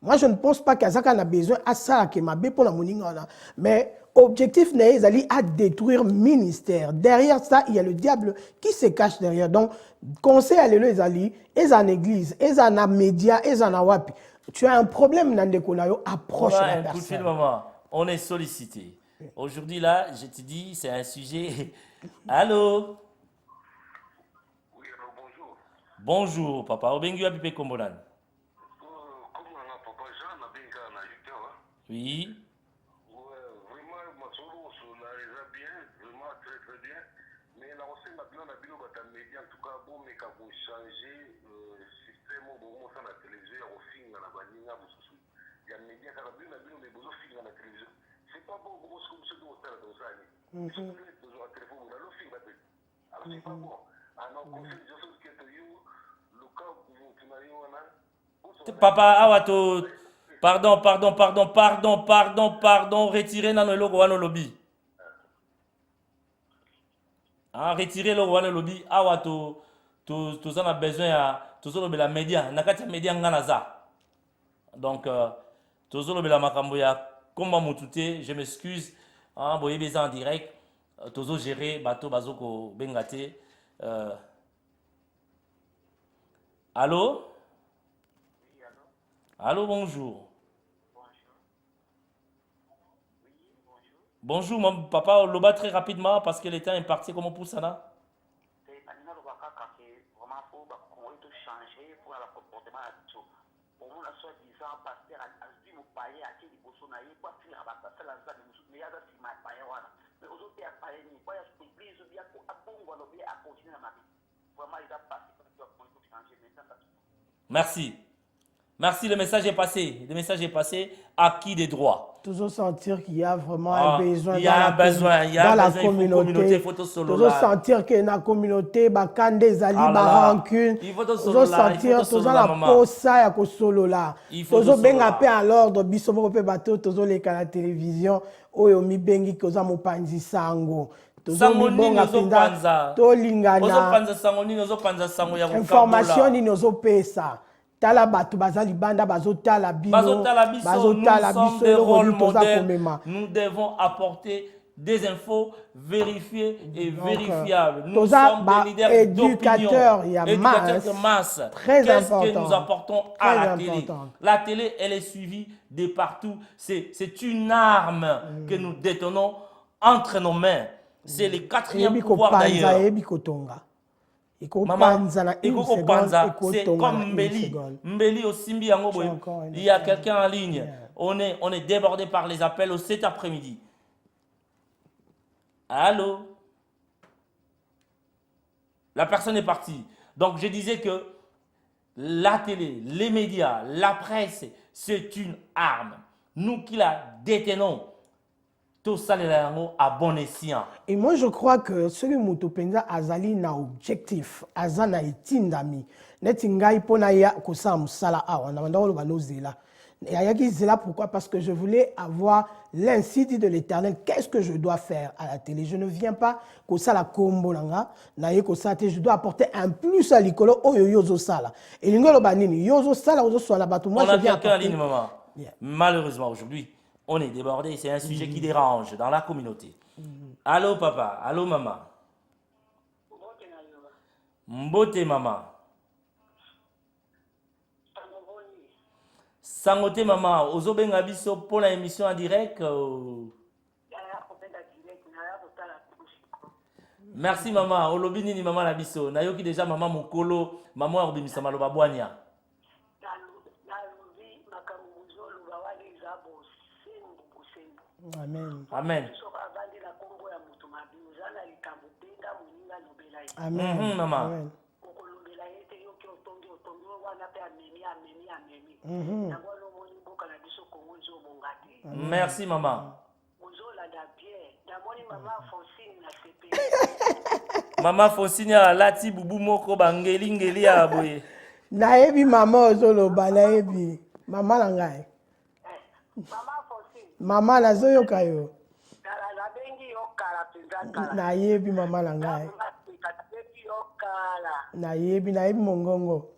Moi je ne pense pas qu'Azaka a besoin à ça que mabe pour la moninga mais objectif n'est à détruire ministère. Derrière ça, il y a le diable qui se cache derrière. Donc, conseil à l'élu Ezali, et en église, et en média, et en wapi. Tu as un problème dans le konayo, approche la personne. Coup de fil, maman. On est sollicité. Aujourd'hui, là, je te dis, c'est un sujet. Allô? Oui, alors bonjour. Bonjour, papa. Obengu Apipe Kombolan. Comment on a papa Jean, on a bien qu'à en Oui. changer système au ça la télévision au film na baninga mususu ya media kana bino mais bozo film na télévision c'est pas bon comme ce que vous faire dans ça ni besoin de téléphone na lo film ba alors c'est pas bon alors conseil de choses que le cas vous tunayo na papa awato pardon retirez na no logo wana lobby retirer le wana lobby awato tous on a besoin à tous on la média nakati média ngana za donc tous on la makambo ya comment mutute je m'excuse boye beza en direct tous on gérer bateau bazoko bengate allô allô bonjour bonjour mon papa loba très rapidement parce que le temps est parti comment pour ça là Merci. Merci, le message est passé. Le message est passé. Acquis des droits. Toujours sentir qu'il y a vraiment un besoin. Il y a un besoin. Il y a dans un la besoin. communauté. Toujours sentir que la communauté, bakande zali rancune. Il faut toujours sentir toujours la posa ya ko solo là. Toujours benga pe à l'ordre bisomo pe bateau toujours les la télévision oyo mi bengi koza mopanzi sango. Sango nini ozopanza tolingana ozopanza sango nini ozopanza sango ya information nini ozopesa tala bato baza libanda bazotala bino bazotala biso des rôles modèles. Nous devons apporter des infos vérifiées et vérifiables. Nous sommes des leaders éducateurs de masse. Qu'est-ce que nous apportons à la télé? La télé, elle est suivie de partout. C'est une arme que nous détenons entre nos mains. C'est le quatrième pouvoir d'ailleurs. Maman, c'est comme Mbeli. Mbeli au Simbi Angoboy. Il y a quelqu'un en ligne. On est débordé par les appels cet après-midi. Allô? La personne est partie. Donc je disais que la télé, les médias, la presse, c'est une arme. Nous qui la détenons, tout ça les lango à bon escient. Et moi, je crois que celui Moutou Penza azali na objectif, azana etindami. Neti ngai pona ya kosa musala awa na bandolo banozela. Et ayaki zela pourquoi? Parce que je voulais avoir l'incite de l'Éternel. Qu'est-ce que je dois faire à la télé? Je ne viens pas kosa la kombo nanga, na ye kosa te, je dois apporter un plus à l'icolo oyo yozo sala. Et l'ingolo banini yozo sala ozo swala bato. Moi, On a je viens quelqu'un en ligne, maman. Yeah. Malheureusement, aujourd'hui, on est débordé. C'est un sujet qui dérange dans la communauté. Allô, papa. Allô, maman. Mbote, maman. Sangote, maman. Ozobenga biso pour la émission en direct. Merci, maman. Olobi nini, maman, la biso. Nayoki déjà, maman, mokolo. Maman, orobimisa maloba boania. Amen. Amen. Amen. Maman. Amen. Merci, maman. Maman Fonsine a lati bubu moko bangeli ngeli ya boye. Naebi mama ozoloba naebi. Mama na ngai. Mama nazoyoka yo. Nayebi mama na ngai. Nayebi mongongo.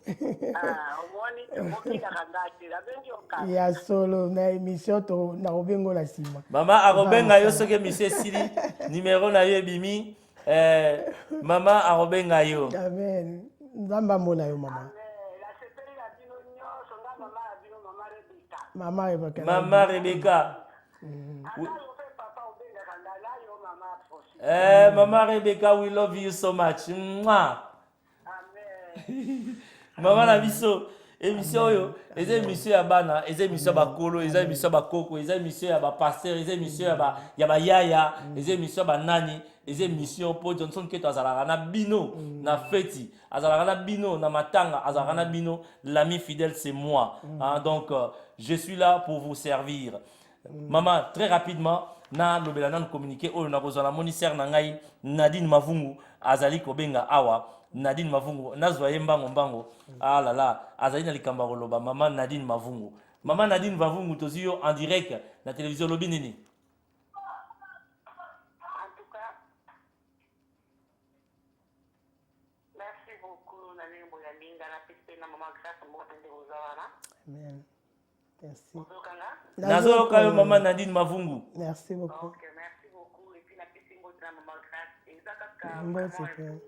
Ya solo na émission to na obengo la sima. Mama arobenga yo soke monsieur Sili numéro na yo bimi. Mama arobenga yo. Amen. Nzamba mona yo mama. Mama Rebecca. Mama Rebecca. Mama Rebecca, we love you so much. Mwah. Mama na biso émission yo, eza émission ya bana, eza émission ba kolo, eza émission ba koko, eza émission ya ba pasteur, eza émission ya ba yaya, eza émission ba nani, eza émission pour Johnson Keto azalaka na bino na feti, azalaka na bino na matanga, azalaka na bino, l'ami fidèle c'est moi. Hein, donc je suis là pour vous servir. Maman, très rapidement, na lobela nan communiquer oyo na kozala moniteur na ngai Nadine Mavungu azali kobenga awa. Nadine Mavungu nazwa mbango. Ah là là, azali na likamba koloba maman Nadine Mavungu. Maman Nadine Mavungu tozio en direct na télévision lobi nini. En tout cas, merci beaucoup Nadine Boyalinga na piste na maman grâce mbotende ozawana. Amen. Merci. Nazo kayo maman Nadine Mavungu. Merci beaucoup. OK, merci beaucoup et puis na piste mbotende na maman grâce. Exactement. Mbotende.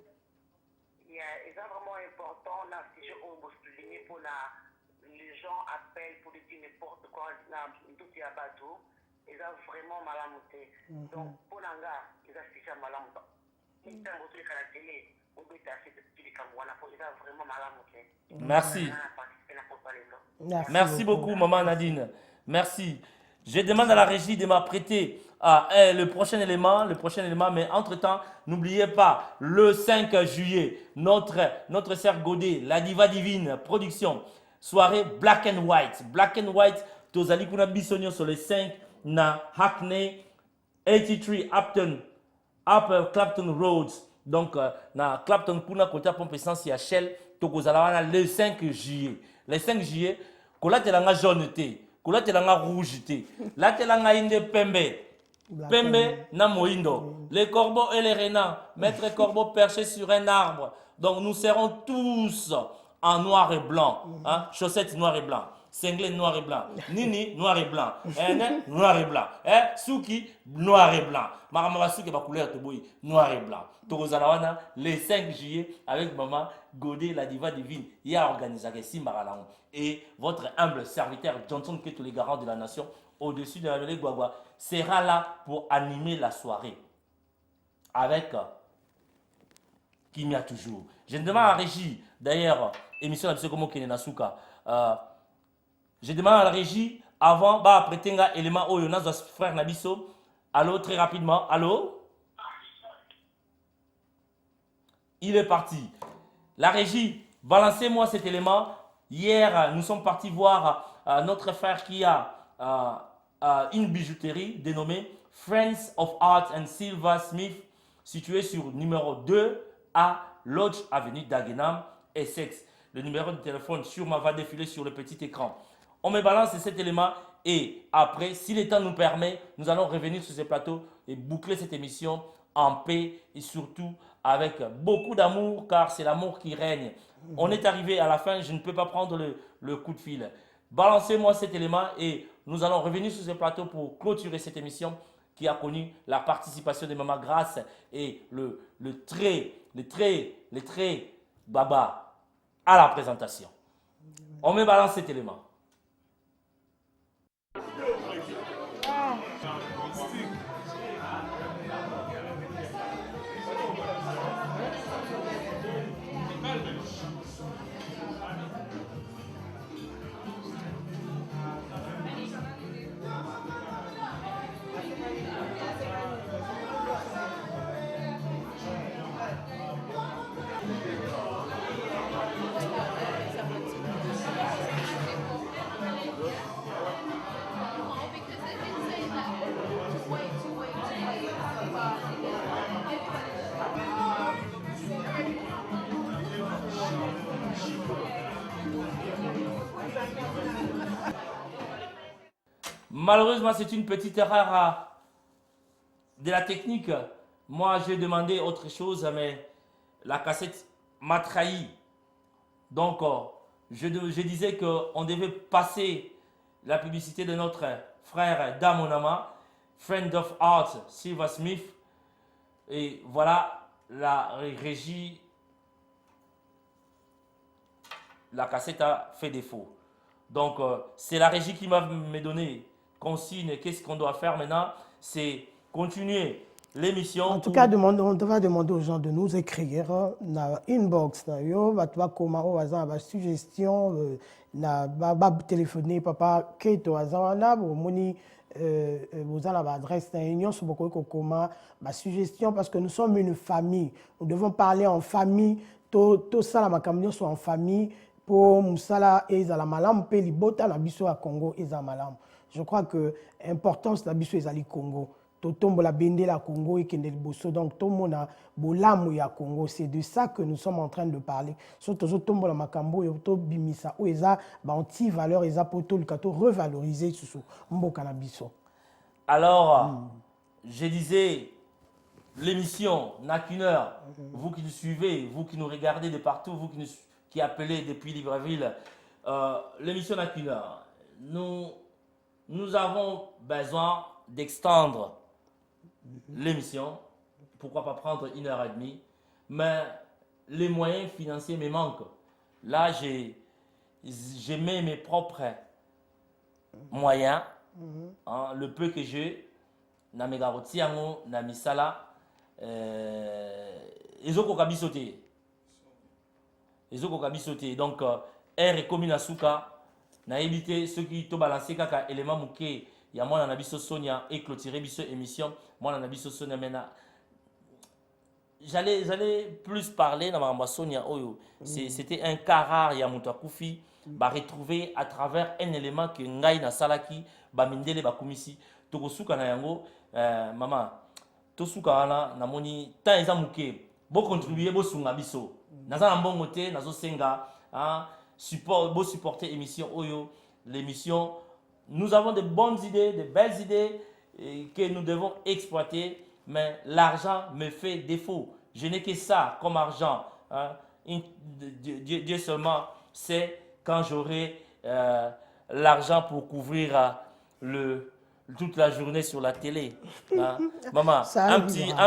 C'est vraiment important là, si je vous souligner pour les gens appellent pour dire n'importe quoi là, tout est à bateau, ils ont vraiment mal à monter. Donc pour l'anga, ils ont fiché mal à monter. Ils ont montré à la télé, on peut assez de petits Camerounais, ils ont vraiment mal à monter. Merci. Merci beaucoup maman Nadine. Merci. Je demande à la régie de m'apprêter à le prochain élément, mais entre-temps, n'oubliez pas, le 5 juillet, notre sœur Godet, la diva divine, production, soirée Black and White, Tozali Kuna Bissonio sur les 5, na Hackney, 83 Upper Clapton Roads, donc na Clapton Kuna Kota Pompe Essence Shell, Tokozala le 5 juillet. Le 5 juillet, Kola Telanga jaune té. Kola telanga rouge té. La telanga inde pembe na moindo. Les corbeaux et les renards. Maître corbeau perché sur un arbre. Donc nous serons tous en noir et blanc. Hein? Chaussettes noir et blanc. Cinglé noir et blanc. Nini noir et blanc. Noir et blanc. Souki noir et blanc. Maramava souki ba couleur de boy noir et blanc. Torozalawana le 5 juillet avec maman Godet la diva divine. Il y a organisé Simbaralao. Et votre humble serviteur Johnson Keto, les garants de la nation, au-dessus de la mêlée Guagua, sera là pour animer la soirée. Avec Kimia toujours. Je demande à la régie, d'ailleurs, émission de Komo Kenenasuka. Je demande à la régie, avant, prêter un élément au Yonas, frère Nabiso. Allô, très rapidement. Allô? Il est parti. La régie, balancez-moi cet élément. Hier, nous sommes partis voir notre frère qui a une bijouterie dénommée Friends of Art and Silversmith, située sur numéro 2 à Lodge Avenue Dagenham, Essex. Le numéro de téléphone sûrement va défiler sur le petit écran. On me balance cet élément et après, si le temps nous permet, nous allons revenir sur ce plateau et boucler cette émission en paix et surtout avec beaucoup d'amour, car c'est l'amour qui règne. On est arrivé à la fin, je ne peux pas prendre le coup de fil. Balancez-moi cet élément et nous allons revenir sur ce plateau pour clôturer cette émission qui a connu la participation de Maman Grace et le très baba à la présentation. On me balance cet élément. Malheureusement, c'est une petite erreur de la technique. Moi, j'ai demandé autre chose, mais la cassette m'a trahi. Donc, je disais qu'on devait passer la publicité de notre frère Damonama, Friend of Art, Silversmith. Et voilà, la régie, la cassette a fait défaut. Donc, c'est la régie qui m'a donné consigne. Qu'est-ce qu'on doit faire maintenant? C'est continuer l'émission. En tout cas, on va demander aux gens de nous écrire dans inbox. On va comment on suggestion, va téléphoner papa Keto Azana, vous avez l'adresse d'union sur beaucoup comment ma suggestion parce que nous sommes une famille. Nous devons parler en famille. Tout ça, la macamio soit en famille. Pour Moussala et Zalamalam, Peli Bota, la biso à Congo et Zamalam. Je crois que l'importance de la biso est à Congo. Totombo la bende la Congo et Kendel Bosso. Donc, tout le monde a bolam ya Congo. C'est de ça que nous sommes en train de parler. Surtout, tombo la Makambo et to bimisa. Ou eza, anti valeur, eza poto le kato revaloriser sous mboka na biso. Alors, je disais, l'émission n'a qu'une heure. Vous qui nous suivez, vous qui nous regardez de partout, vous qui appelez depuis Libreville, l'émission n'a qu'une heure. Nous avons besoin d'extendre l'émission. Pourquoi pas prendre 1h30? Mais les moyens financiers me manquent. Là, j'ai mis mes propres moyens, le peu que j'ai, na megarotiango, na misala, ezoko kabisote. Ezoko kabisote. Donc, R commune asuka, na évité ceux qui to balancer kaka élément mouké, ya moi na biso Sonia et clôturer biso émission, moi na biso Sonia mena. J'allais plus parler dans ma Sonia Oyo. C'était un cas rare ya Moutakufi, ba retrouver à travers un élément que ngai na salaki, ba mindele ba kumisi, tokosuka na yango maman. Tosuka wana na moni ta eza mouké, bo contribuer bo sunga biso. Naza na mbongo te, nazo senga, beau supporter émission Oyo, l'émission. Nous avons de bonnes idées, de belles idées que nous devons exploiter, mais l'argent me fait défaut. Je n'ai que ça comme argent. Dieu seulement sait quand j'aurai l'argent pour couvrir toute la journée sur la télé. Maman, un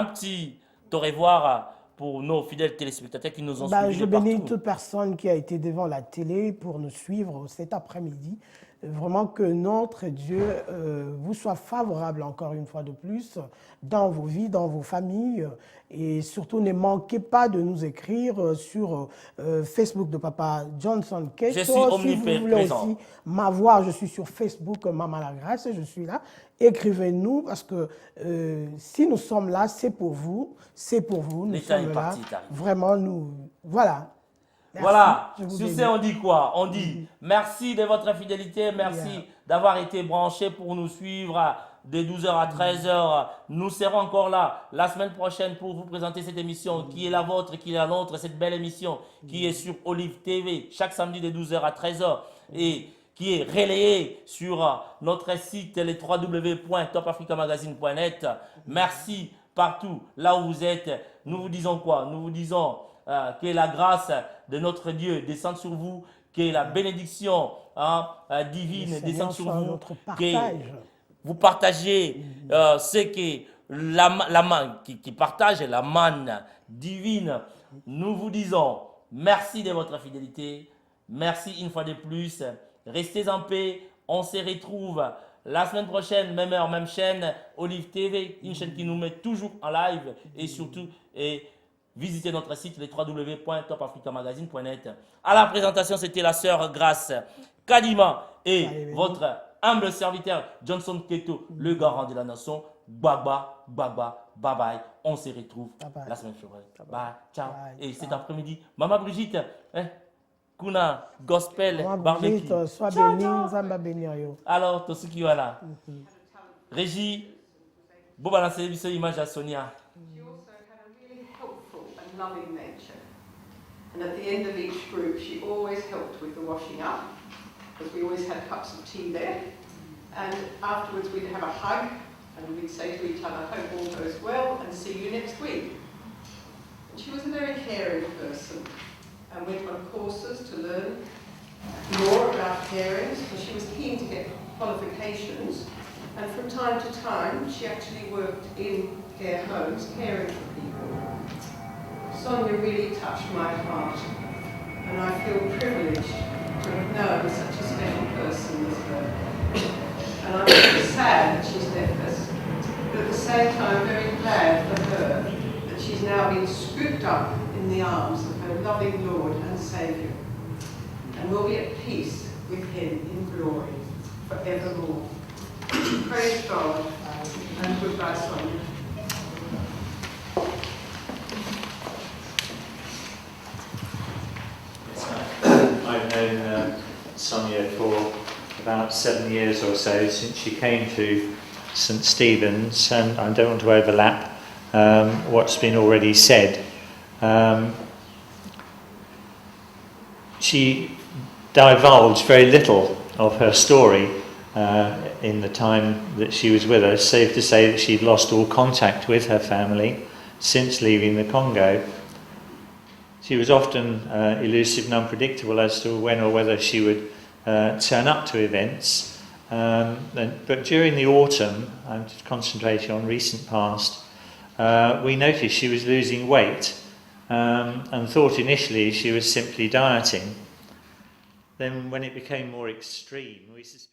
petit au revoir pour nos fidèles téléspectateurs qui nous ont suivis. Je bénis toute personne qui a été devant la télé pour nous suivre cet après-midi. Vraiment que notre Dieu vous soit favorable encore une fois de plus dans vos vies, dans vos familles. Et surtout, ne manquez pas de nous écrire sur Facebook de Papa Johnson Keto. Je suis omniprésent. Si vous voulez aussi m'avoir, je suis sur Facebook, Maman la Grâce, je suis là. Écrivez-nous parce que si nous sommes là, c'est pour vous. C'est pour vous. Nous sommes là. Vraiment, nous... Voilà. Merci, voilà, sur ce, on dit quoi? On dit merci de votre fidélité, merci d'avoir été branchés pour nous suivre de 12h à 13h. Nous serons encore là la semaine prochaine pour vous présenter cette émission qui est la vôtre, qui est la nôtre, cette belle émission qui est sur Olive TV chaque samedi de 12h à 13h et qui est relayée sur notre site les www.topafricamagazine.net. Merci partout là où vous êtes. Nous vous disons quoi? Nous vous disons que la grâce de notre Dieu descende sur vous, que la bénédiction divine descende sur vous, que vous partagez ce que la manne qui partage la manne divine. Nous vous disons merci de votre fidélité. Merci une fois de plus. Restez en paix. On se retrouve la semaine prochaine, même heure, même chaîne, Olive TV, une chaîne qui nous met toujours en live et surtout visitez notre site les www.topafricamagazine.net. À la présentation, c'était la sœur Grâce Kadima et votre humble serviteur Johnson Keto, le garant de la nation. Baba, baba, bye bye. On se retrouve la semaine prochaine. Bye, ciao. Et cet après-midi, Maman Brigitte, Kuna Gospel Barbecue. Sois béni, Zamba bénir yo. Alors, tout ce qui est là. Régie, bon balancer l'image à Sonia. Loving nature. And at the end of each group, she always helped with the washing up, because we always had cups of tea there. And afterwards, we'd have a hug, and we'd say to each other, hope all goes well, and see you next week. And she was a very caring person, and went on courses to learn more about caring, so she was keen to get qualifications. And from time to time, she actually worked in care homes, caring for people. Sonia really touched my heart, and I feel privileged to have known such a special person as her. And I'm very sad that she's left us, but at the same time very glad for her that she's now been scooped up in the arms of her loving Lord and Saviour, and will be at peace with Him in glory forevermore. Praise God, and goodbye, Sonia. I've known Sonia for about 7 years or so, since she came to St Stephen's, and I don't want to overlap what's been already said. She divulged very little of her story in the time that she was with us. Safe to say that she'd lost all contact with her family since leaving the Congo. She was often elusive and unpredictable as to when or whether she would turn up to events. But during the autumn, I'm just concentrating on recent past, we noticed she was losing weight and thought initially she was simply dieting. Then when it became more extreme, we suspected